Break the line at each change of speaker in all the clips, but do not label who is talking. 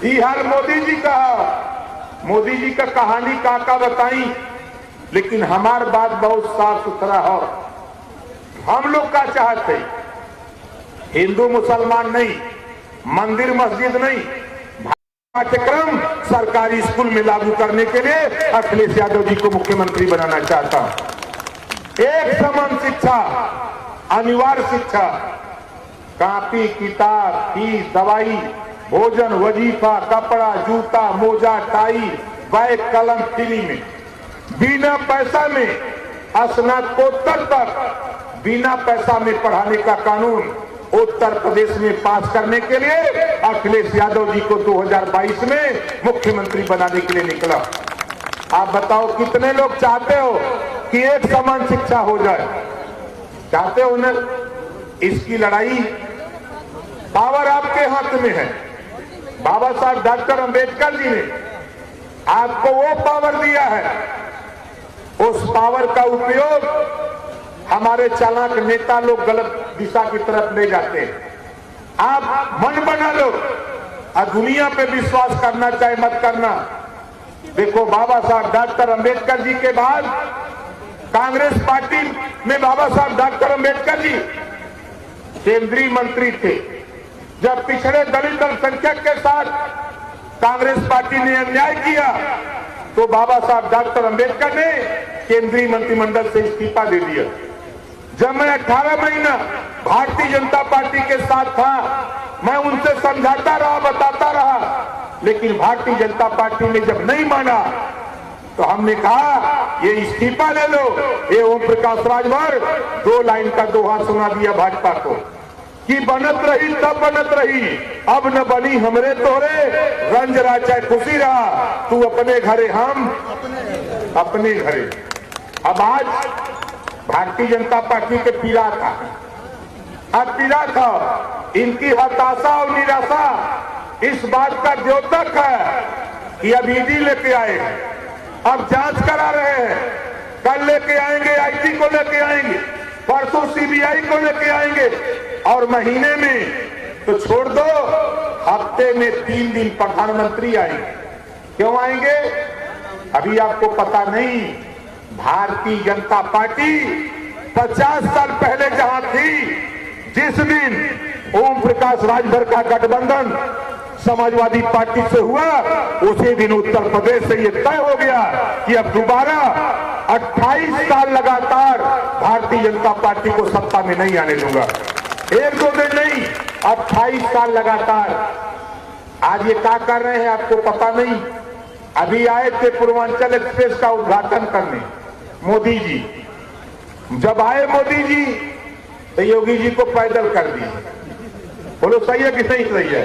ये हाल मोदी जी का, मोदी जी का कहानी काका बताई, लेकिन हमार बात बहुत साफ सुथरा हो। हम लोग का चाहते हिंदू मुसलमान नहीं, मंदिर मस्जिद नहीं, पाठ्यक्रम सरकारी स्कूल में लागू करने के लिए अखिलेश यादव जी को मुख्यमंत्री बनाना चाहता हूं। एक समान शिक्षा, अनिवार्य शिक्षा, कॉपी किताब फीस दवाई भोजन वजीफा कपड़ा जूता मोजा टाई बैग कलम फ्री में, बिना पैसा में स्नातकोत्तर तक बिना पैसा में पढ़ाने का कानून उत्तर प्रदेश में पास करने के लिए अखिलेश यादव जी को 2022 में मुख्यमंत्री बनाने के लिए निकला। आप बताओ कितने लोग चाहते हो कि एक समान शिक्षा हो जाए? चाहते हो ना? इसकी लड़ाई पावर आपके हाथ में है। बाबा साहब डॉक्टर अंबेडकर जी ने आपको वो पावर दिया है, उस पावर का उपयोग हमारे चालाक नेता लोग गलत दिशा की तरफ ले जाते हैं। आप मन बना लो और दुनिया पे विश्वास करना चाहे मत करना। देखो बाबा साहब डॉक्टर अंबेडकर जी के बाद कांग्रेस पार्टी में बाबा साहब डॉक्टर अंबेडकर जी केंद्रीय मंत्री थे। जब पिछड़े दलित अल्पसंख्यक के साथ कांग्रेस पार्टी ने अन्याय किया तो बाबा साहब डॉक्टर अंबेडकर ने केंद्रीय मंत्रिमंडल से इस्तीफा दे दिया। जब मैं 18 महीना भारतीय जनता पार्टी के साथ था, मैं उनसे समझाता रहा, बताता रहा, लेकिन भारतीय जनता पार्टी ने जब नहीं माना तो हमने कहा ये इस्तीफा ले लो। ये ओम प्रकाश राजभर 2 लाइन का दोहा सुना दिया भाजपा को कि बनत रही तब बनत रही, अब न बनी हमरे तोरे, रंज रहा चाहे खुशी रहा, तू अपने घरे हम अपने घरे। अब आज भारतीय जनता पार्टी के पीड़ा था, अब पीड़ा था इनकी हताशा और निराशा इस बात का द्योतक है कि अब ईडी लेके आए, अब जांच करा रहे हैं, कल लेके आएंगे, आईटी को लेके आएंगे, परसों सीबीआई को लेके आएंगे और महीने में तो छोड़ दो, हफ्ते में 3 दिन प्रधानमंत्री आएंगे। क्यों आएंगे? अभी आपको पता नहीं। भारतीय जनता पार्टी 50 साल पहले जहां थी, जिस दिन ओम प्रकाश राजभर का गठबंधन समाजवादी पार्टी से हुआ, उसी दिन उत्तर प्रदेश से यह तय हो गया कि अब दोबारा 28 साल लगातार भारतीय जनता पार्टी को सत्ता में नहीं आने दूंगा। 1-2 दिन नहीं, 28 साल लगातार। आज ये क्या कर रहे हैं आपको पता नहीं। अभी आए थे पूर्वांचल एक्सप्रेस का उद्घाटन करने मोदी जी। जब आए मोदी जी तो योगी जी को पैदल कर दिए। बोलो सही है कि नहीं सही है?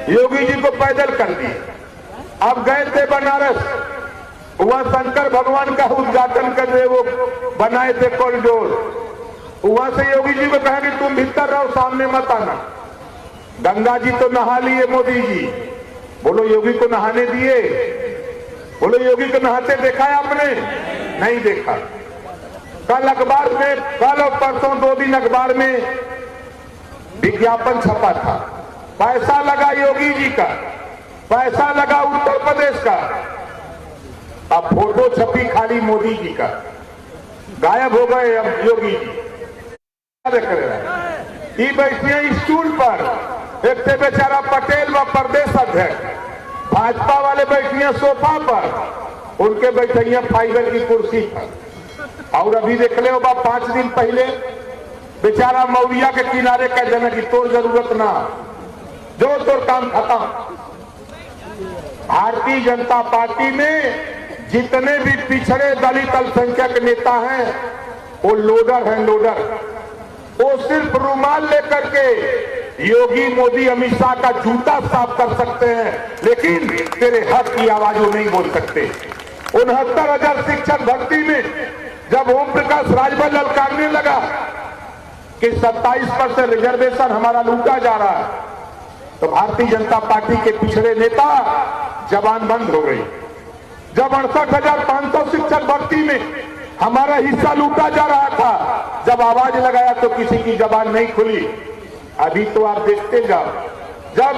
योगी जी को पैदल कर दिए। अब गए थे बनारस, वहां शंकर भगवान का उद्घाटन कर रहे, वो बनाए थे कॉरिडोर। वहां से योगी जी को कहा कि तुम भीतर रहो, सामने मत आना। गंगा जी तो नहा लिए मोदी जी, बोलो योगी को नहाने दिए? बोलो योगी को नहाते देखा है आपने? नहीं देखा। कल अखबार में, कल और परसों 2 दिन अखबार में विज्ञापन छपा था, पैसा लगा योगी जी का, पैसा लगा उत्तर प्रदेश का। अब फोटो छपी खाली मोदी जी का, गायब हो गए अब योगी जी। ये बैठिए स्टूल पर, एक थे बेचारा पटेल व प्रदेश अध्यक्ष, भाजपा वाले बैठिए सोफा पर, उनके बैठिए फाइबर की कुर्सी पर। और अभी देख ले 5 दिन पहले बेचारा मौरिया के किनारे कह देना कि तोर जरूरत ना, जो तोर काम खत्म। भारतीय जनता पार्टी में जितने भी पिछड़े दलित अल्पसंख्यक नेता हैं वो लोडर हैं, लोडर। वो सिर्फ रुमाल लेकर के योगी मोदी अमित शाह का जूता साफ कर सकते हैं, लेकिन तेरे हक की आवाज वो नहीं बोल सकते। 69,000 शिक्षक भर्ती में जब ओम प्रकाश राजभर ललकारने लगा कि 27% रिजर्वेशन हमारा लूटा जा रहा है, तो भारतीय जनता पार्टी के पिछड़े नेता जबान बंद हो गई। जब 68,500 शिक्षक भर्ती में हमारा हिस्सा लूटा जा रहा था, जब आवाज लगाया तो किसी की जबान नहीं खुली। अभी तो आप देखते जाओ, जब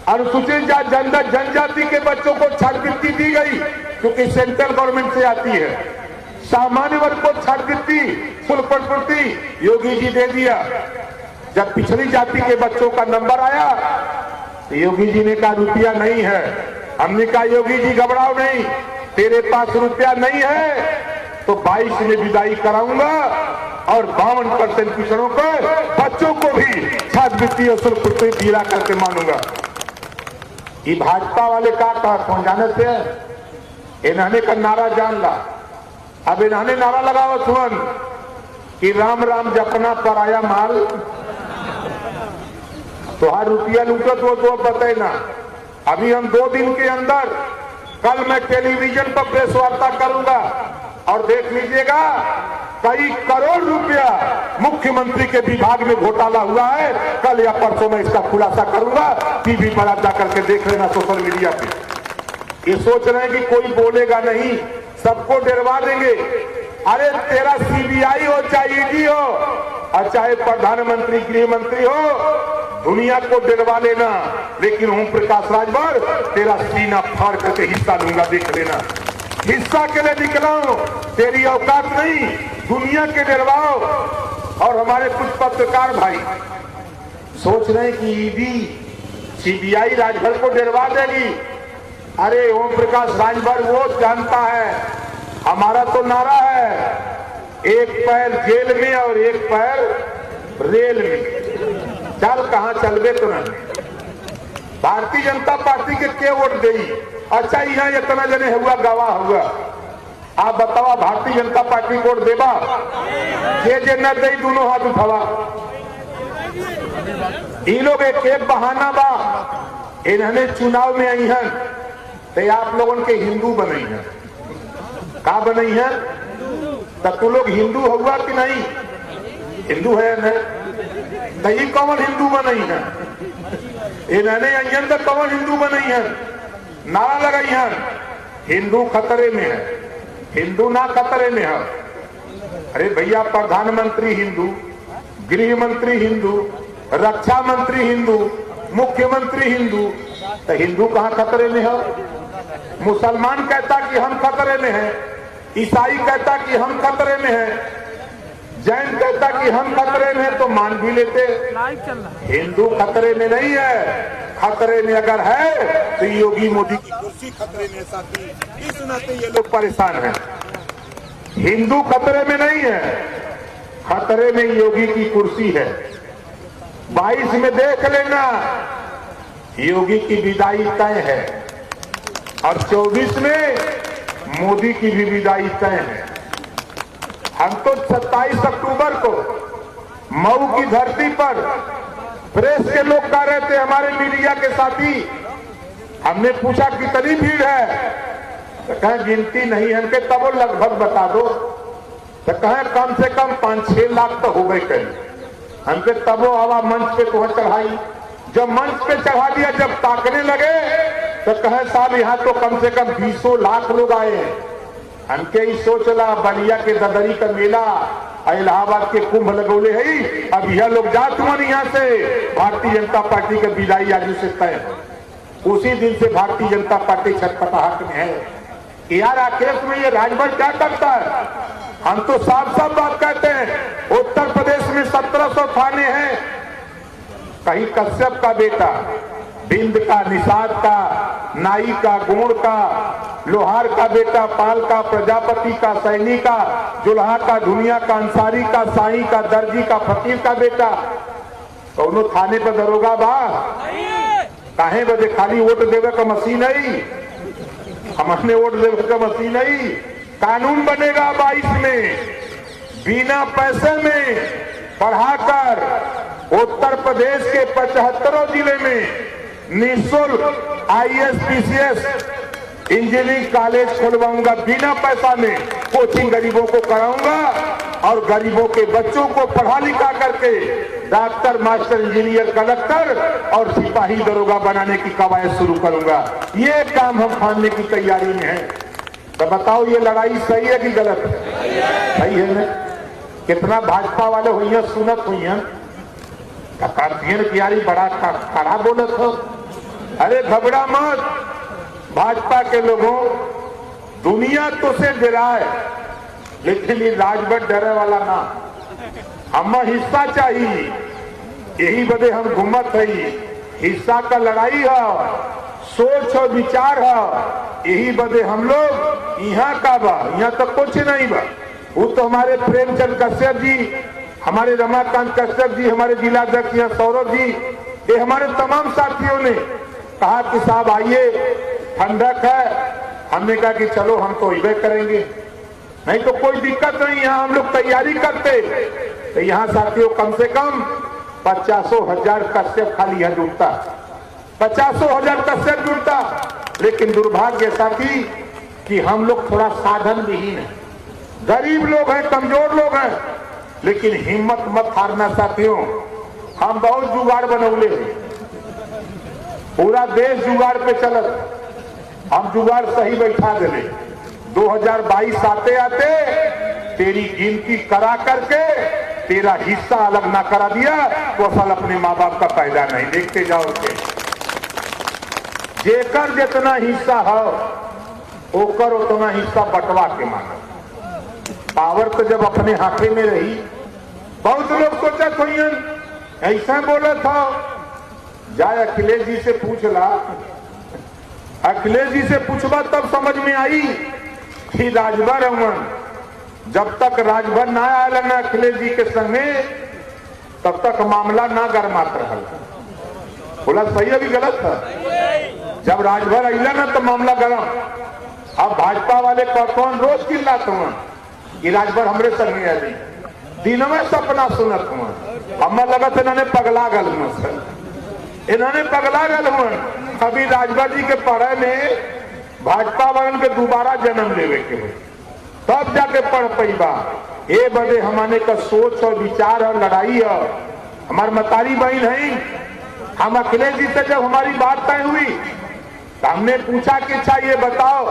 अनुसूचित जनजाति के बच्चों को छात्रवृत्ति दी गई क्योंकि सेंट्रल गवर्नमेंट से आती है। सामान्य वर्ग को छात्रवृत्ति शुल्क प्रतिपूर्ति योगी जी दे दिया। जब पिछड़ी जाति के बच्चों का नंबर आया तो योगी जी ने कहा रुपया नहीं है। हमने कहा योगी जी घबराओ नहीं, तेरे पास रुपया नहीं है तो 22 में विदाई कराऊंगा और 52% पिछड़ों को बच्चों को भी छात्रवृत्ति और शुल्क प्रतिपूर्ति दिला करके मानूंगा। ये भाजपा वाले का कौन जाने से इन्होंने का नारा जान ला। अब इन्होंने नारा लगाओ सुन कि राम राम जपना पराया माल, तो हर रुपया लूटत हो तो बताए ना। अभी हम 2 दिन के अंदर कल मैं टेलीविजन पर प्रेस वार्ता करूंगा और देख लीजिएगा कई करोड़ रुपया मुख्यमंत्री के विभाग में घोटाला हुआ है। कल या परसों में इसका खुलासा करूंगा, टीवी पर आप जाकर के देख लेना सोशल मीडिया पे। ये सोच रहे हैं कि कोई बोलेगा नहीं, सबको डरवा देंगे। अरे तेरा सीबीआई हो चाहे ईडी हो और चाहे प्रधानमंत्री गृह मंत्री हो, दुनिया को डरवा लेना, लेकिन ओम प्रकाश राजभर तेरा सीना फाड़ करके हिस्सा लूंगा, देख लेना। हिस्सा के लिए निकला हूं, तेरी औकात नहीं, दुनिया के डरवाओ। और हमारे कुछ पत्रकार भाई सोच रहे हैं कि ईडी सीबीआई राजभर को डरवा देगी। अरे ओम प्रकाश राजभर वो जानता है, हमारा तो नारा है एक पैर जेल में और एक पैर रेल में। चल कहां चलबे तो नहीं। भारतीय जनता पार्टी के वोट देई? अच्छा यहाँ इतना जने हुआ गवाह हुआ, आप बतावा भारतीय जनता पार्टी वोट देबा? जे न दे दोनों हाथ उठावा। इन लोग एक बहाना बा, इन्होंने चुनाव में आई हैं तो आप लोगों के हिंदू बनई है। का बनई है? तो तू लोग हिंदू हुआ कि नहीं? हिंदू है न? नहीं कौन हिंदू बनई है? इन्होंने अयन तो कौन हिंदू बनई है? नारा लगाई है हिंदू खतरे में है, हिंदू ना खतरे में है। अरे भैया प्रधानमंत्री हिंदू, गृह मंत्री हिंदू, रक्षा मंत्री हिंदू, मुख्यमंत्री हिंदू, तो हिंदू कहां खतरे में है? मुसलमान कहता कि हम खतरे में हैं, ईसाई कहता कि हम खतरे में हैं, जैन कहता कि हम खतरे में हैं, तो मान भी लेते। हिंदू खतरे में नहीं है। खतरे में अगर है तो योगी मोदी की कुर्सी खतरे में साथी, इस नाते ये लोग परेशान हैं। हिंदू खतरे में नहीं है, खतरे में योगी की कुर्सी है। 22 में देख लेना योगी की विदाई तय है और 24 में मोदी की भी विदाई तय है। हम तो 27 अक्टूबर को मऊ की धरती पर प्रेस के लोग कह रहे थे, हमारे मीडिया के साथी, हमने पूछा कितनी भीड़ है, तो कहें गिनती नहीं है, तब वो लगभग बता दो, तो कहें कम से कम 5-6 लाख तो हो गए कहीं। हमके तब वो हवा मंच पे तो चढ़ाई, जब मंच पे चढ़ा दिया, जब ताकने लगे तो कहें साहब यहाँ तो कम से कम 20 लाख लोग आए हैं। हमके ही सोचला बलिया के ददरी का मेला, इलाहाबाद के कुंभ लगौले है, अब यह लोग जात मन यहाँ से भारतीय जनता पार्टी के विदाई आज से तय। उसी दिन से भारतीय जनता पार्टी छटपटाहट में है। यार राकेश में ये राजभर क्या करता है? हम तो साफ साफ बात कहते हैं, उत्तर प्रदेश में 1700 थाने हैं। कहीं कश्यप का बेटा, बिंद का, निषाद का, नाई का, गोड़ का, लोहार का बेटा, पाल का, प्रजापति का, सैनी का, जुल्हा का, दुनिया का, अंसारी का, साई का, दर्जी का, फकीर का बेटा दोनों थाने पर दरोगा बा। काहे बजे खाली वोट देवे का मशीन नहीं, हमने वोट देवे का मशीन नहीं। कानून बनेगा 22 में, बिना पैसे में पढ़ाकर उत्तर प्रदेश के 75 जिले में निःशुल्क IAS-PCS इंजीनियरिंग कॉलेज खुलवाऊंगा, बिना पैसा में कोचिंग गरीबों को कराऊंगा और गरीबों के बच्चों को पढ़ा लिखा करके डॉक्टर, मास्टर, इंजीनियर, कलेक्टर और सिपाही दरोगा बनाने की कवायद शुरू करूंगा। ये काम हम ठानने की तैयारी में है। तो बताओ ये लड़ाई सही है कि गलत है? सही है ना? कितना भाजपा वाले हुई हैं, सुनत हुई हैं, कार्तियन कियारी बड़ा खड़ा बोलत हो, अरे घबरा मत भाजपा के लोगों, दुनिया तो से डराए लेकिन ये राजभर डरे वाला ना। हम हिस्सा चाहिए, यही बदे हम घूमत है। हिस्सा का लड़ाई है, सोच और विचार है, यही बदे हम लोग यहाँ का बा। यहाँ तो कुछ नहीं बा। वो तो हमारे प्रेमचंद कश्यप जी, हमारे रमाकांत कश्यप जी, हमारे जिलाध्यक्ष यहाँ सौरभ जी, ये हमारे तमाम साथियों ने कहा कि साहब आइए, ठंडक है। हमने कहा कि चलो हम तो इवे करेंगे, नहीं तो कोई दिक्कत नहीं, यहाँ हम लोग तैयारी करते। तो यहाँ साथियों कम से कम 50,000 कश्यप खाली यहाँ जुड़ता, 50,000 कश्यप जुड़ता। लेकिन दुर्भाग्य साथी कि हम लोग थोड़ा साधन विहीन है, गरीब लोग हैं, कमजोर लोग हैं। लेकिन हिम्मत मत हारना साथियों, हम बहुत जुगाड़ बनौले हैं, पूरा देश जुगाड़ पे चलत। हम जुगाड़ सही बैठा देले। 2022 आते आते तेरी गिनती करा करके तेरा हिस्सा अलग ना करा दिया तो असल अपने माँ बाप का फायदा नहीं। देखते जाओ के जेकर जितना हिस्सा है ओकर उतना हिस्सा बंटवा के मांगो। पावर तो जब अपने हाथे में रही, बहुत लोग सोचा कोई ऐसा बोला था। जाए अखिलेश जी से पूछ ला, अखिलेश जी से पूछवा तब समझ में आई कि राजभर अमन जब तक राजभर ना आया ना अखिलेश जी के संगे तब तक मामला ना गरमात रहा। बोला सही अभी गलत था। जब राजभर अला ना तो मामला गरम। अब भाजपा वाले कौन रोज चिल्लाते हुआ कि राजभर हमरे संगे आई, दिन में सपना सुनत हुआ। हमें लगत इन्होंने पगला गल हुआ, इन्होंने पगला गल हुआ। अभी राजभर जी के पढ़े में भाजपा वालन के दोबारा जन्म लेवे के हुए तब जाके पढ़ पैबा। ये बदे हमारे का सोच और विचार और लड़ाई है। हमारे मतारी बहन है। हम अखिलेश जी से जब हमारी बात तय हुई तो हमने पूछा कि अच्छा ये बताओ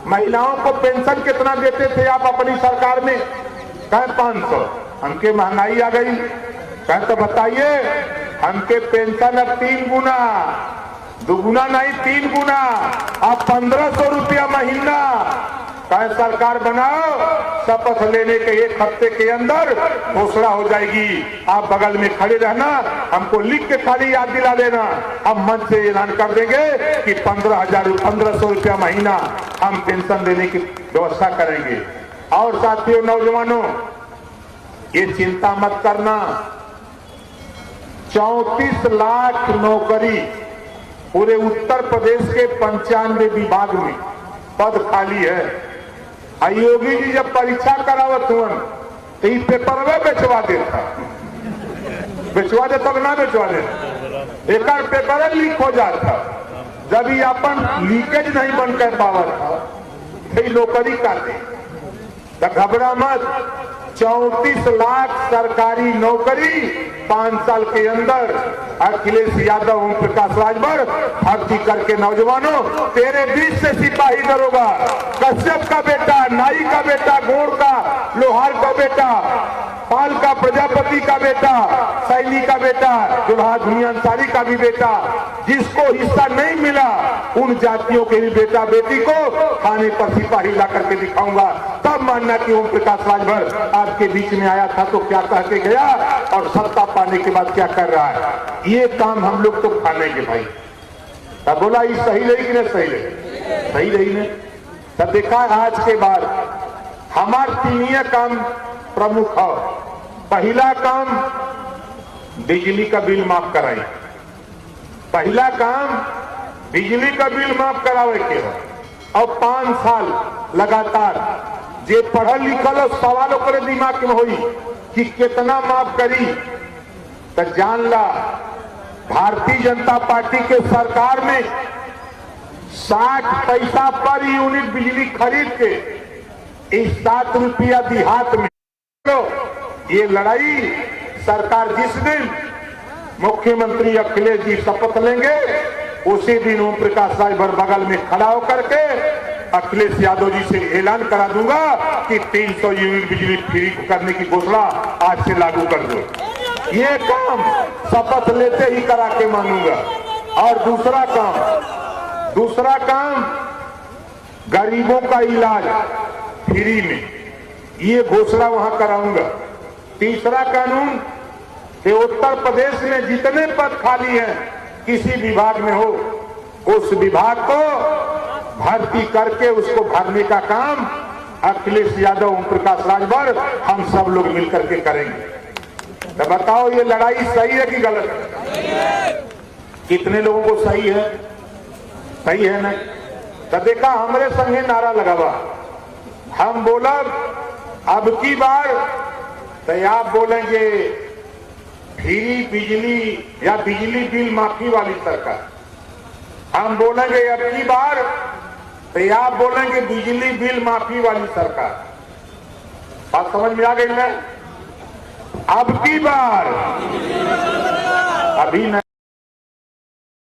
महिलाओं को पेंशन कितना देते थे आप अपनी सरकार में? कहे 500। हमके महंगाई आ गई, कहे तो बताइए। हमके पेंशन अब 3 गुना, 2 गुना नहीं 3 गुना, अब 1500 रुपया महीना। कहे सरकार बनाओ, शपथ लेने के 1 हफ्ते के अंदर घोषणा हो जाएगी। आप बगल में खड़े रहना, हमको लिख के खाली याद दिला देना। हम मंच से ऐलान कर देंगे कि 1500 रुपया महीना हम पेंशन देने की व्यवस्था करेंगे। और साथियों नौजवानों, ये चिंता मत करना, 34 लाख नौकरी पूरे उत्तर प्रदेश के 95 विभाग में पद खाली है। योगी जी जब परीक्षा करावत हुआ तो ये पेपर में बेचवा देता, बेचवा देता ना बेचवा देता, एक पेपर लीक हो जाता। जब ये अपन लीकेज नहीं बन कर पावत था तो नौकरी काटे। तो घबरा मत, 34 लाख सरकारी नौकरी 5 साल के अंदर अखिलेश यादव ओम प्रकाश राजभर भर्ती करके नौजवानों तेरे बीच से सिपाही दरोगा, कश्यप का बेटा, नाई का बेटा, गोड़ का, लोहार का बेटा, पाल का, प्रजापति का बेटा, सैनी का बेटा, दुल्हा दुनिया अंसारी का भी बेटा, जिसको हिस्सा नहीं मिला उन जातियों के भी बेटा बेटी को थाने पर सिपाही ला करके दिखाऊंगा। तब मानना कि ओम प्रकाश राजभर आपके बीच में आया था तो क्या कह के गया और सत्ता पाने के बाद क्या कर रहा है। ये काम हम लोग तो खानेंगे भाई। तब बोला ये सही रही कि नहीं सही रही? सही रही ने। तब देखा आज के बाद हमार 3 काम प्रमुख है। पहला काम बिजली का बिल माफ कराई, पहला काम बिजली का बिल माफ करावे के है। और 5 साल लगातार जे पढ़ल लिखल सवाल ओकरे दिमाग में होई कि कितना माफ करी। तो जान ला भारतीय जनता पार्टी के सरकार में 60 पैसा पर यूनिट बिजली खरीद के इस 7 रुपया देहात में। ये लड़ाई सरकार जिस दिन मुख्यमंत्री अखिलेश जी शपथ लेंगे उसी दिन ओम प्रकाश राजभर बगल में खड़ा होकर के अखिलेश यादव जी से ऐलान करा दूंगा कि 300 यूनिट बिजली फ्री करने की घोषणा आज से लागू कर दो। ये काम शपथ लेते ही करा के मानूंगा। और दूसरा काम गरीबों का इलाज फ्री में, ये घोषणा वहां कराऊंगा। तीसरा कानून कि उत्तर प्रदेश में जितने पद खाली हैं किसी विभाग में हो, उस विभाग को भर्ती करके उसको भरने का काम अखिलेश यादव, ओम प्रकाश राजभर, हम सब लोग मिलकर के करेंगे। तो बताओ ये लड़ाई सही है कि गलत है? कितने लोगों को सही है? सही है ना? तो देखा हमरे संगे नारा लगावा, हम बोला अब की बार तो आप बोलेंगे फ्री बिजली या बिजली बिल माफी वाली सरकार, हम बोलेंगे अब की बार तो आप बोलेंगे बिजली बिल माफी वाली सरकार। बात समझ में आ गई ना? अब की बार अभी नहीं।